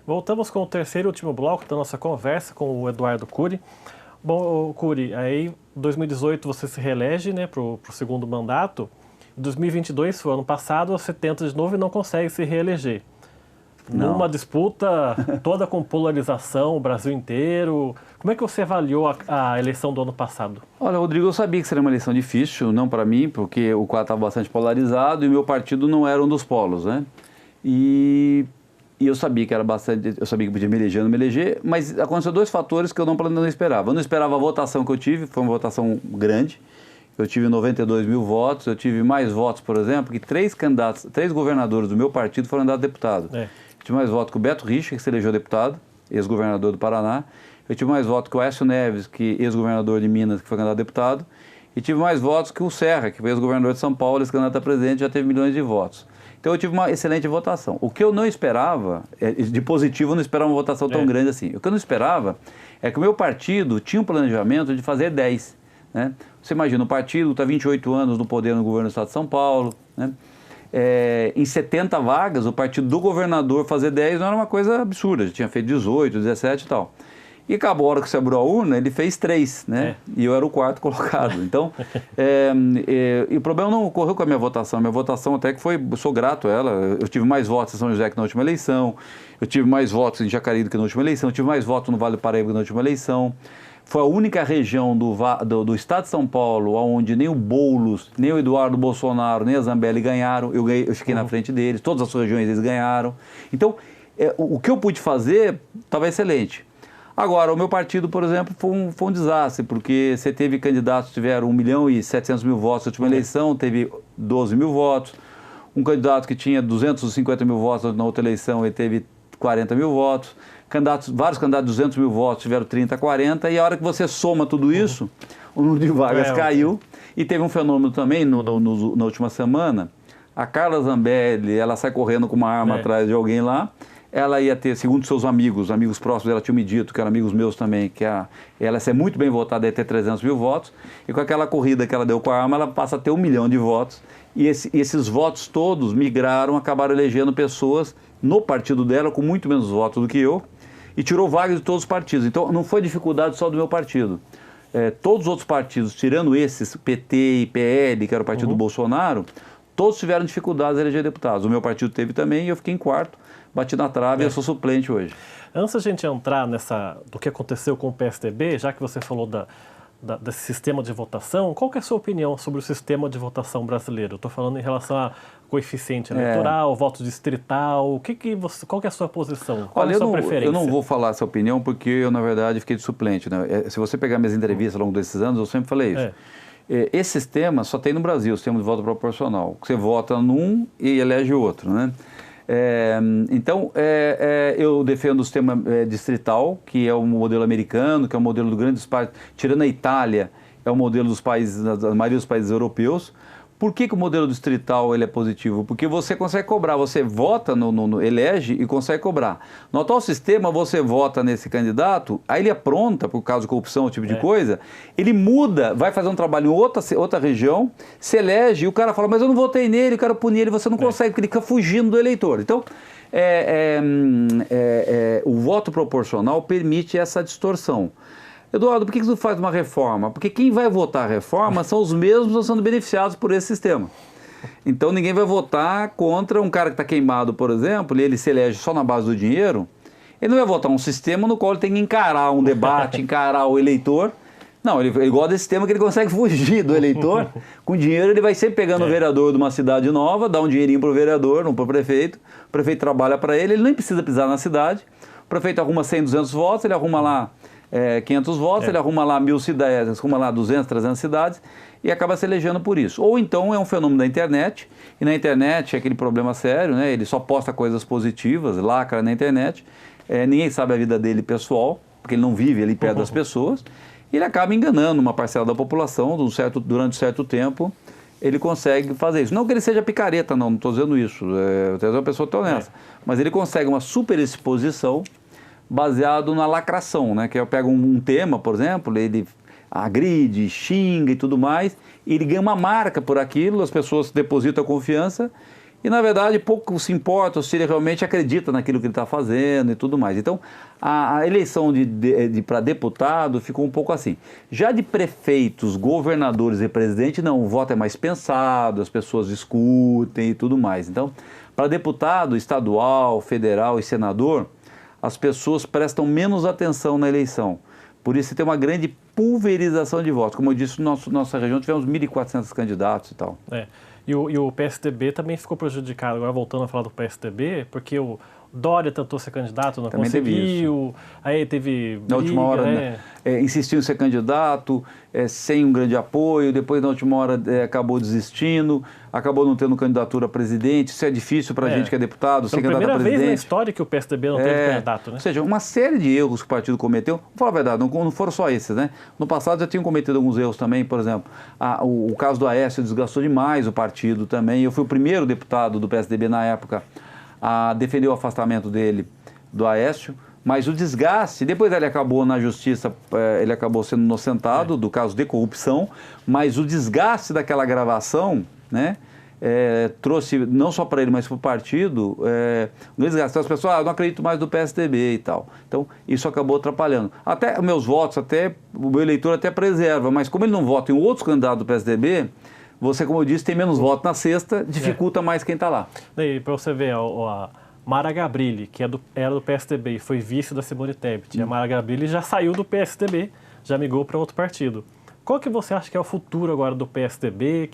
Voltamos com o terceiro e último bloco da nossa conversa com o Eduardo Cury. Bom, Cury, aí em 2018 você se reelege, né, para o segundo mandato. Em 2022, foi o ano passado, você tenta de novo e não consegue se reeleger. Numa disputa toda com polarização, o Brasil inteiro. Como é que você avaliou a eleição do ano passado? Olha, Rodrigo, eu sabia que seria uma eleição difícil, não para mim, porque o quadro estava bastante polarizado e o meu partido não era um dos polos, né? E eu sabia que era bastante, eu sabia que podia me eleger ou não me eleger, mas aconteceu dois fatores que eu não esperava. Eu não esperava a votação que eu tive, foi uma votação grande. Eu tive 92 mil votos, eu tive mais votos, por exemplo, que três governadores do meu partido foram candidatos a deputado. Eu tive mais votos que o Beto Richa, que se elegeu deputado, ex-governador do Paraná. Eu tive mais votos que o Aécio Neves, que ex-governador de Minas, que foi candidato a deputado. E tive mais votos que o Serra, que foi ex-governador de São Paulo, ex-candidato a presidente, já teve milhões de votos. Então eu tive uma excelente votação. O que eu não esperava, de positivo, eu não esperava uma votação tão grande assim. O que eu não esperava é que o meu partido tinha um planejamento de fazer 10. Né? Você imagina, o partido está 28 anos no poder no governo do estado de São Paulo, né? Em 70 vagas, o partido do governador fazer 10 não era uma coisa absurda, já tinha feito 18, 17 e tal. E acabou a hora que você abriu a urna, ele fez 3, né? E eu era o quarto colocado. Então, e o problema não ocorreu com a minha votação até que foi, eu sou grato a ela, eu tive mais votos em São José que na última eleição, eu tive mais votos em Jacareí do que na última eleição, eu tive mais votos no Vale do Paraíba que na última eleição. Foi a única região do estado de São Paulo onde nem o Boulos, nem o Eduardo Bolsonaro, nem a Zambelli ganharam. Eu fiquei na frente deles, todas as regiões eles ganharam. Então, o que eu pude fazer estava excelente. Agora, o meu partido, por exemplo, foi um desastre, porque você teve candidatos que tiveram 1.700.000 votos na última eleição, teve 12 mil votos. Um candidato que tinha 250 mil votos na outra eleição, ele teve 40 mil votos. Vários candidatos de 200 mil votos tiveram 30, 40, e a hora que você soma tudo isso, o número de vagas caiu. E teve um fenômeno também na última semana, a Carla Zambelli, ela sai correndo com uma arma atrás de alguém lá, ela ia ter, segundo seus amigos próximos dela tinham me dito, que eram amigos meus também, que ela ia ser muito bem votada, ia ter 300 mil votos, e com aquela corrida que ela deu com a arma, ela passa a ter 1 milhão de votos, e esses votos todos migraram, acabaram elegendo pessoas no partido dela com muito menos votos do que eu, e tirou vagas de todos os partidos. Então, não foi dificuldade só do meu partido. Todos os outros partidos, tirando esses, PT e PL, que era o partido do Bolsonaro, todos tiveram dificuldades de eleger deputados. O meu partido teve também e eu fiquei em quarto, bati na trave e eu sou suplente hoje. Antes da gente entrar do que aconteceu com o PSDB, já que você falou desse sistema de votação, qual que é a sua opinião sobre o sistema de votação brasileiro? Estou falando em relação a coeficiente eleitoral, voto distrital, qual que é a sua posição? Qual é a sua preferência? Eu não vou falar essa opinião porque eu, na verdade, fiquei de suplente. Né? Se você pegar minhas entrevistas ao longo desses anos, eu sempre falei isso. Esse sistema só tem no Brasil, o sistema de voto proporcional. Você vota num e elege o outro, né? Então, eu defendo o sistema distrital, que é o modelo americano, que é o modelo do grandes países, tirando a Itália, é o modelo dos países, da maioria dos países europeus. Por que o modelo distrital ele é positivo? Porque você consegue cobrar, você vota, elege e consegue cobrar. No atual sistema, você vota nesse candidato, aí ele apronta, por causa de corrupção, tipo de coisa, ele muda, vai fazer um trabalho em outra região, se elege e o cara fala, mas eu não votei nele, eu quero punir ele, você não consegue, porque ele fica fugindo do eleitor. Então, o voto proporcional permite essa distorção. Eduardo, por que você não faz uma reforma? Porque quem vai votar a reforma são os mesmos que estão sendo beneficiados por esse sistema. Então ninguém vai votar contra um cara que está queimado, por exemplo, e ele se elege só na base do dinheiro. Ele não vai votar um sistema no qual ele tem que encarar um debate, encarar o eleitor. Não, ele gosta desse sistema que ele consegue fugir do eleitor. Com dinheiro ele vai sempre pegando o vereador de uma cidade nova, dá um dinheirinho para o vereador, não para o prefeito trabalha para ele nem precisa pisar na cidade. O prefeito arruma 100, 200 votos, ele arruma lá 500 votos, ele arruma lá 1.000 cidades, arruma lá 200, 300 cidades e acaba se elegendo por isso. Ou então é um fenômeno da internet, e na internet é aquele problema sério, né? Ele só posta coisas positivas, lacra na internet, ninguém sabe a vida dele pessoal, porque ele não vive ali perto das pessoas, e ele acaba enganando uma parcela da população durante um certo tempo, ele consegue fazer isso. Não que ele seja picareta, não estou dizendo isso, eu estou uma pessoa tão honesta, mas ele consegue uma superexposição baseado na lacração, né? Que eu pego um tema, por exemplo, ele agride, xinga e tudo mais, e ele ganha uma marca por aquilo, as pessoas depositam a confiança e, na verdade, pouco se importa se ele realmente acredita naquilo que ele está fazendo e tudo mais. Então, a eleição para deputado ficou um pouco assim. Já de prefeitos, governadores e presidente, não, o voto é mais pensado, as pessoas discutem e tudo mais. Então, para deputado estadual, federal e senador, as pessoas prestam menos atenção na eleição. Por isso tem uma grande pulverização de votos. Como eu disse, nossa região tivemos 1.400 candidatos e tal. E o PSDB também ficou prejudicado. Agora, voltando a falar do PSDB, porque o Dória tentou ser candidato, não também conseguiu. Aí teve briga, na última hora, insistiu em ser candidato, sem um grande apoio. Depois, na última hora, acabou desistindo. Acabou não tendo candidatura a presidente. Isso é difícil para a gente que é deputado, ser candidato a presidente. É a primeira vez na história que o PSDB não teve candidato, né? Ou seja, uma série de erros que o partido cometeu. Vou falar a verdade, não foram só esses, né? No passado já tinham cometido alguns erros também. Por exemplo, o caso do Aécio desgastou demais o partido também. Eu fui o primeiro deputado do PSDB na época a defender o afastamento dele do Aécio, mas o desgaste, depois ele acabou na justiça, ele acabou sendo inocentado do caso de corrupção, mas o desgaste daquela gravação, né, trouxe não só para ele, mas para o partido, um desgaste. Então as pessoas, eu não acredito mais no PSDB e tal. Então isso acabou atrapalhando. Até meus votos, até o meu eleitor até preserva, mas como ele não vota em outros candidatos do PSDB, você, como eu disse, tem menos votos na sexta, dificulta mais quem está lá. E para você ver, a Mara Gabrilli, que era do PSDB e foi vice da Simone Tebet, a Mara Gabrilli já saiu do PSDB, já migrou para outro partido. Qual que você acha que é o futuro agora do PSDB?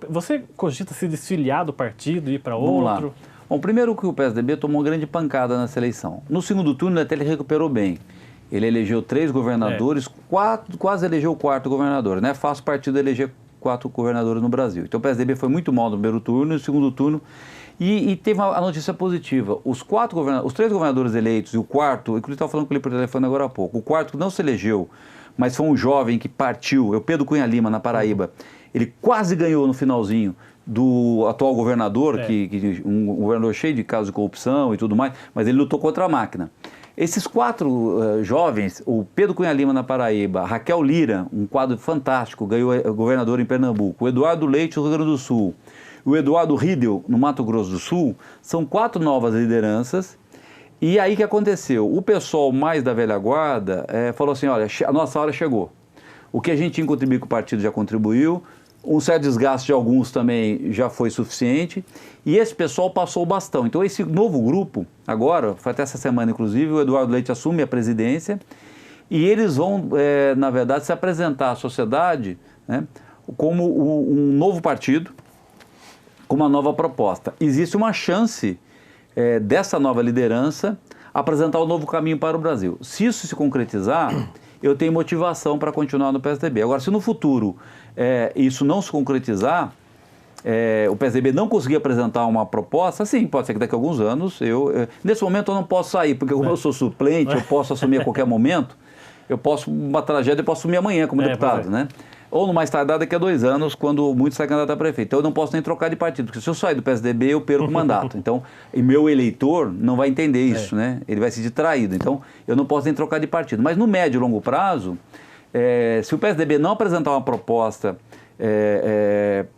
Você cogita se desfiliar do partido e ir para outro? Vamos lá. Bom, primeiro que o PSDB tomou uma grande pancada nessa eleição. No segundo turno até ele recuperou bem. Ele elegeu 3 governadores, quase elegeu o 4º governador. Não é fácil o partido eleger 4 governadores no Brasil. Então o PSDB foi muito mal no primeiro turno e no segundo turno. E teve a notícia positiva. Os 3 governadores eleitos e o 4º, inclusive estava falando com ele por telefone agora há pouco, o 4º que não se elegeu, mas foi um jovem que partiu, é o Pedro Cunha Lima, na Paraíba. Ele quase ganhou no finalzinho do atual governador, um governador cheio de casos de corrupção e tudo mais, mas ele lutou contra a máquina. Esses 4 jovens, o Pedro Cunha Lima na Paraíba, a Raquel Lira, um quadro fantástico, ganhou governador em Pernambuco, o Eduardo Leite no Rio Grande do Sul, o Eduardo Riedel no Mato Grosso do Sul, são 4 novas lideranças. E aí o que aconteceu? O pessoal mais da velha guarda falou assim, olha, a nossa hora chegou. O que a gente tinha que contribuir com o partido já contribuiu, um certo desgaste de alguns também já foi suficiente, e esse pessoal passou o bastão. Então esse novo grupo, agora, foi até essa semana inclusive, o Eduardo Leite assume a presidência, e eles vão, na verdade, se apresentar à sociedade, né, como um novo partido, com uma nova proposta. Existe uma chance dessa nova liderança apresentar um novo caminho para o Brasil. Se isso se concretizar, eu tenho motivação para continuar no PSDB. Agora, se no futuro isso não se concretizar, o PSDB não conseguir apresentar uma proposta, sim, pode ser que daqui a alguns anos, nesse momento eu não posso sair, porque como eu sou suplente, eu posso assumir a qualquer momento, uma tragédia eu posso assumir amanhã como deputado, né? Ou no mais tardar daqui a 2 anos, quando muito sai candidato a prefeito. Então eu não posso nem trocar de partido, porque se eu sair do PSDB, eu perco o mandato. Então, e meu eleitor não vai entender isso, né? Ele vai se sentir traído. Então, eu não posso nem trocar de partido. Mas no médio e longo prazo, se o PSDB não apresentar uma proposta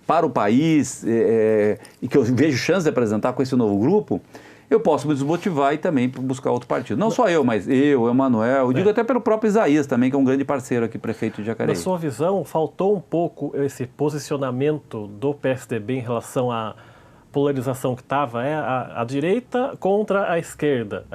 para o país, e que eu vejo chance de apresentar com esse novo grupo, eu posso me desmotivar e também buscar outro partido. Não só eu, mas eu, Emanuel, eu digo até pelo próprio Isaías também, que é um grande parceiro aqui, prefeito de Jacareí. Na sua visão, faltou um pouco esse posicionamento do PSDB em relação à polarização que estava, a direita contra a esquerda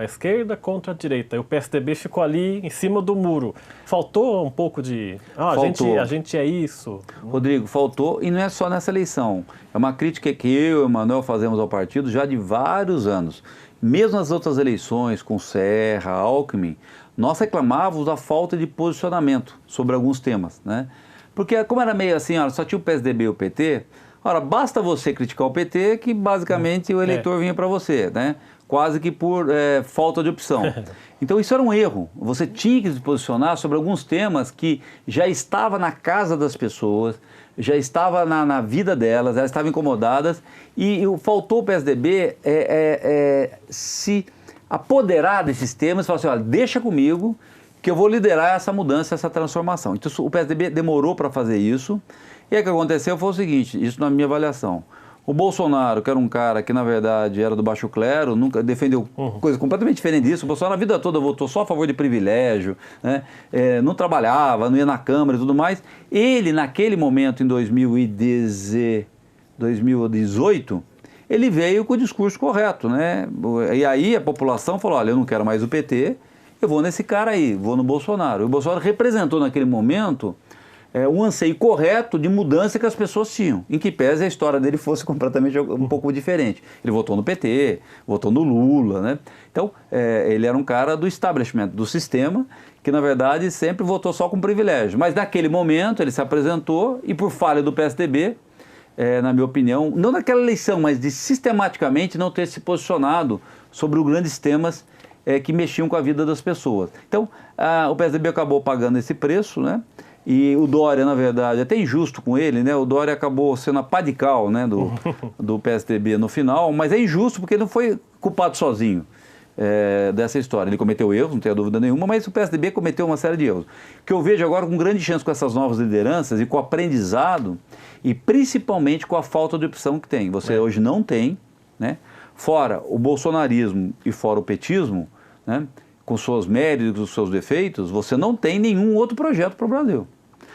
contra a direita, e o PSDB ficou ali em cima do muro. Faltou um pouco de... a gente é isso. Rodrigo, faltou, e não é só nessa eleição. É uma crítica que eu e o Emanuel fazemos ao partido já de vários anos. Mesmo nas outras eleições, com Serra, Alckmin, nós reclamávamos da falta de posicionamento sobre alguns temas, né? Porque como era meio assim, só tinha o PSDB e o PT... Ora, basta você criticar o PT que basicamente o eleitor vinha para você, né? Quase que por falta de opção. Então isso era um erro. Você tinha que se posicionar sobre alguns temas que já estava na casa das pessoas, já estava na vida delas, elas estavam incomodadas e faltou o PSDB se apoderar desses temas e falar assim, olha, deixa comigo que eu vou liderar essa mudança, essa transformação. Então o PSDB demorou para fazer isso. E aí o que aconteceu foi o seguinte, isso na minha avaliação, O Bolsonaro, que era um cara que, na verdade, era do baixo clero, nunca defendeu coisa completamente diferente disso. O Bolsonaro, a vida toda, votou só a favor de privilégio, né? Não trabalhava, não ia na Câmara e tudo mais. Ele, naquele momento, em 2018, ele veio com o discurso correto, né? E aí a população falou, olha, eu não quero mais o PT, eu vou nesse cara aí, vou no Bolsonaro. E o Bolsonaro representou, naquele momento, um anseio correto de mudança que as pessoas tinham, em que pese a história dele fosse completamente um pouco diferente. Ele votou no PT, votou no Lula, né? Então, ele era um cara do establishment, do sistema, que na verdade sempre votou só com privilégio. Mas naquele momento ele se apresentou e por falha do PSDB, na minha opinião, não naquela eleição, mas de sistematicamente não ter se posicionado sobre os grandes temas que mexiam com a vida das pessoas. Então, o PSDB acabou pagando esse preço, né? E o Dória, na verdade, até injusto com ele, né? O Dória acabou sendo a pá de cal, né, do PSDB no final, mas é injusto porque ele não foi culpado sozinho dessa história. Ele cometeu erros, não tenho dúvida nenhuma, mas o PSDB cometeu uma série de erros. O que eu vejo agora com grande chance com essas novas lideranças e com o aprendizado e principalmente com a falta de opção que tem. Você hoje não tem, né? Fora o bolsonarismo e fora o petismo, né? Com seus méritos, os seus defeitos, você não tem nenhum outro projeto para o Brasil.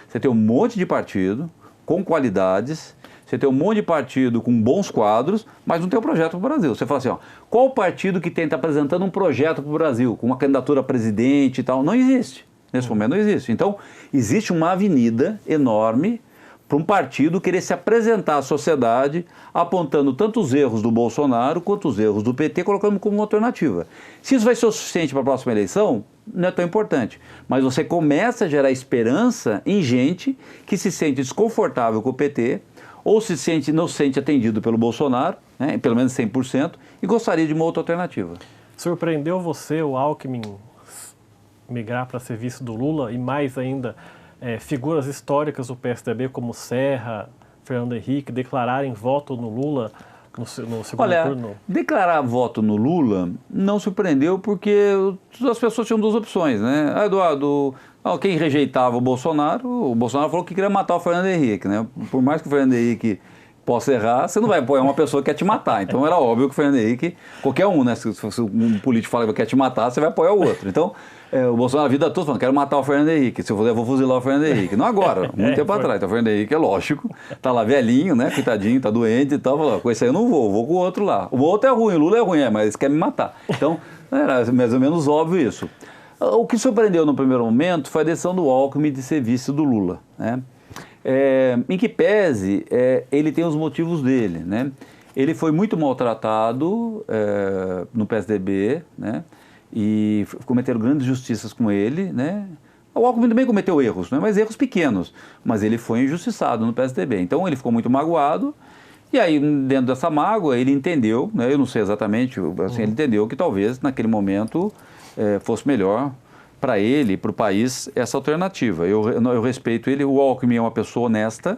Você tem um monte de partido com qualidades, você tem um monte de partido com bons quadros, mas não tem um projeto para o Brasil. Você fala assim, ó, qual partido que está apresentando um projeto para o Brasil, com uma candidatura a presidente e tal? Não existe. Nesse momento não existe. Então, existe uma avenida enorme para um partido querer se apresentar à sociedade apontando tanto os erros do Bolsonaro quanto os erros do PT, colocando como uma alternativa. Se isso vai ser o suficiente para a próxima eleição, não é tão importante. Mas você começa a gerar esperança em gente que se sente desconfortável com o PT ou não se sente atendido pelo Bolsonaro, né, pelo menos 100%, e gostaria de uma outra alternativa. Surpreendeu você o Alckmin migrar para serviço do Lula e mais ainda figuras históricas do PSDB como Serra, Fernando Henrique declararem voto no Lula no segundo turno? Declarar voto no Lula não surpreendeu porque as pessoas tinham duas opções, né? Eduardo, quem rejeitava o Bolsonaro falou que queria matar o Fernando Henrique, né? Por mais que o Fernando Henrique possa errar, você não vai apoiar uma pessoa que quer te matar. Então era óbvio que o Fernando Henrique, qualquer um, né? Se um político fala que quer te matar, você vai apoiar o outro. Então, o Bolsonaro a vida toda falando, quero matar o Fernando Henrique, se eu puder, eu vou fuzilar o Fernando Henrique. Não agora, muito tempo atrás. Então o Fernando Henrique é lógico, tá lá velhinho, né? Coitadinho, tá doente e tal. Falou, com esse aí eu não vou com o outro lá. O outro é ruim, o Lula é ruim, mas eles querem me matar. Então, era mais ou menos óbvio isso. O que surpreendeu no primeiro momento foi a decisão do Alckmin de ser vice do Lula, né? Em que pese, ele tem os motivos dele, né? Ele foi muito maltratado no PSDB, né? E cometeram grandes injustiças com ele, né? O Alckmin também cometeu erros, né? Mas erros pequenos, mas ele foi injustiçado no PSDB. Então ele ficou muito magoado e aí dentro dessa mágoa ele entendeu, né? Eu não sei exatamente, assim, ele entendeu que talvez naquele momento fosse melhor para ele, para o país, essa alternativa. Eu respeito ele, o Alckmin é uma pessoa honesta.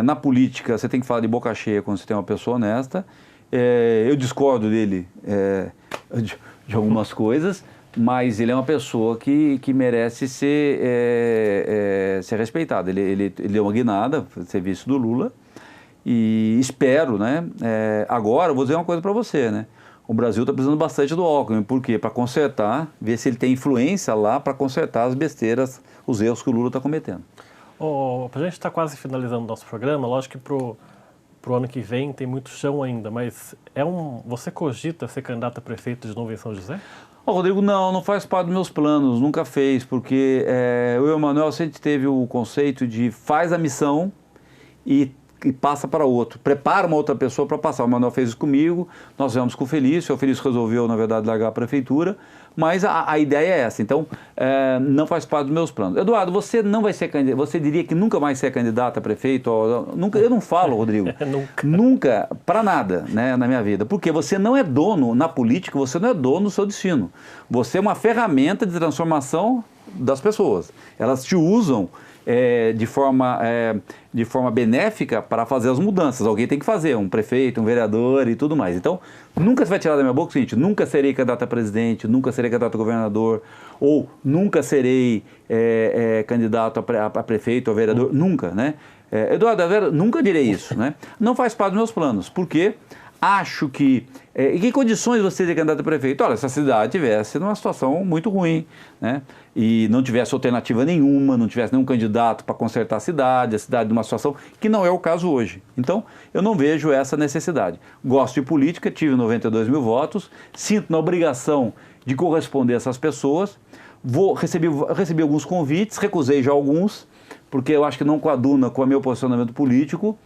Na política, você tem que falar de boca cheia quando você tem uma pessoa honesta. Eu discordo dele de algumas coisas, mas ele é uma pessoa que merece ser respeitada. Ele deu uma guinada, ser vice do Lula, e espero, né? Agora, eu vou dizer uma coisa para você, né? O Brasil está precisando bastante do Alckmin. Por quê? Para consertar, ver se ele tem influência lá para consertar as besteiras, os erros que o Lula está cometendo. A gente está quase finalizando o nosso programa. Lógico que pro ano que vem tem muito chão ainda, mas você cogita ser candidato a prefeito de novo em São José? Rodrigo, não faz parte dos meus planos, nunca fez, porque eu e o Emanuel sempre teve o conceito de faz a missão e passa para outro, prepara uma outra pessoa para passar. O Manuel fez isso comigo, nós fizemos com o Felício resolveu, na verdade, largar a prefeitura, mas a ideia é essa, então não faz parte dos meus planos. Eduardo, você não vai ser candidato, você diria que nunca vai ser candidato a prefeito? Nunca, eu não falo, Rodrigo, nunca, para nada, né, na minha vida, porque você não é dono, na política, você não é dono do seu destino, você é uma ferramenta de transformação das pessoas, elas te usam de forma benéfica para fazer as mudanças. Alguém tem que fazer, um prefeito, um vereador e tudo mais. Então, nunca se vai tirar da minha boca o seguinte, nunca serei candidato a presidente, nunca serei candidato a governador, ou nunca serei candidato a prefeito ou vereador, nunca, né? Eduardo, nunca direi isso, né? Não faz parte dos meus planos, porque acho que... em que condições você ser candidato a prefeito? Olha, se a cidade estivesse numa situação muito ruim, né? E não tivesse alternativa nenhuma, não tivesse nenhum candidato para consertar a cidade numa situação que não é o caso hoje. Então, eu não vejo essa necessidade. Gosto de política, tive 92 mil votos, sinto na obrigação de corresponder a essas pessoas, recebi alguns convites, recusei já alguns, porque eu acho que não coaduna com o meu posicionamento político.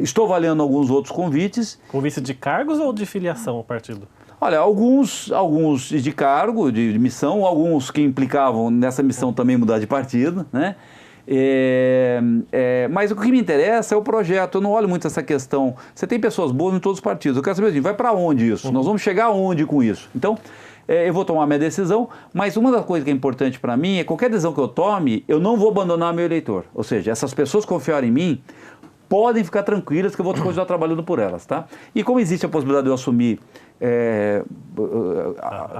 Estou avaliando alguns outros convites. Convite de cargos ou de filiação ao partido? Olha, alguns de cargo, de missão, alguns que implicavam nessa missão também mudar de partido, né? Mas o que me interessa é o projeto, eu não olho muito essa questão. Você tem pessoas boas em todos os partidos, eu quero saber assim, vai para onde isso? Nós vamos chegar aonde com isso? Então, eu vou tomar minha decisão, mas uma das coisas que é importante para mim é qualquer decisão que eu tome, eu não vou abandonar meu eleitor. Ou seja, essas pessoas que confiarem em mim, podem ficar tranquilas que eu vou continuar trabalhando por elas, tá? E como existe a possibilidade de eu assumir,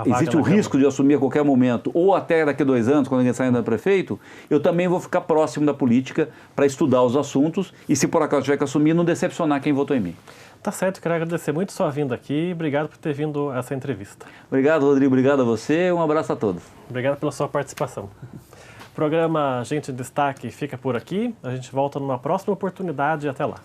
existe o risco de eu assumir a qualquer momento, ou até daqui a 2 anos, quando alguém sair da prefeito, eu também vou ficar próximo da política para estudar os assuntos e, se por acaso tiver que assumir, não decepcionar quem votou em mim. Tá certo, quero agradecer muito sua vinda aqui, obrigado por ter vindo a essa entrevista. Obrigado, Rodrigo, obrigado a você, um abraço a todos. Obrigado pela sua participação. O programa Gente em Destaque fica por aqui, a gente volta numa próxima oportunidade e até lá.